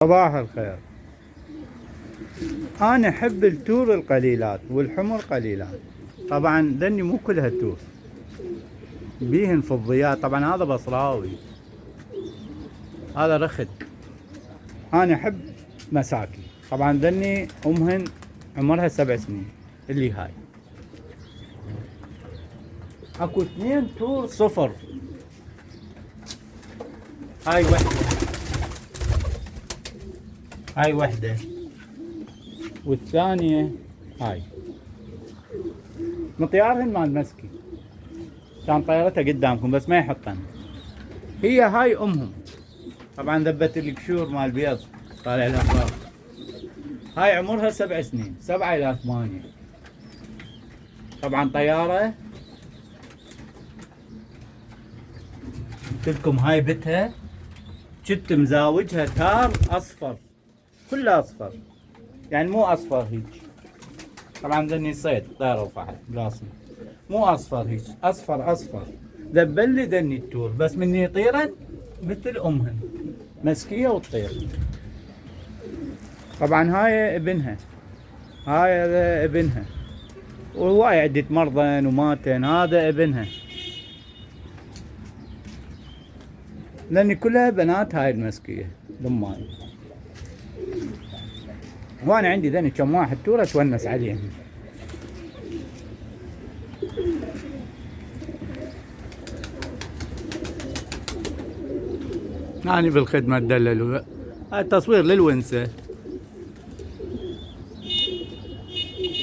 صباح الخير. أنا أحب التور القليلات والحمر قليلات. طبعا ذني مو كلها تور، بيهن فضيات. طبعا هذا بصراوي، هذا رخد. أنا أحب مساكي. طبعا ذني أمهن عمرها 7 سنين. اللي هاي اكو 2 تور صفر. هاي وحدة والثانية هاي مطيارهن مال مسكي، كان طيارتها قدامكم بس ما يحطن. هي هاي امهم. طبعا ذبت القشور مال بيض طالع لها فراغ. هاي عمرها 7 سنين، 7 إلى 8. طبعا طيارة. قلت لكم هاي بتها كنت مزاوجها تار اصفر، كله اصفر، يعني مو اصفر هيك. طبعا ذني صيد طيروا فحل براسي، مو اصفر هيك، اصفر ذبل لي ذني التور، بس مني يطيرن مثل امهن مسكيه وتطير. طبعا هاي ابنها، هاي ابنها، وهواي عدة مرضن وماتن. هذا ابنها، لأن كلها بنات هاي المسكية ضماي. وأنا عندي ذني كم واحد تورة أتونس عليهم. أنا بالخدمة تدللوا. هاي التصوير للونسة.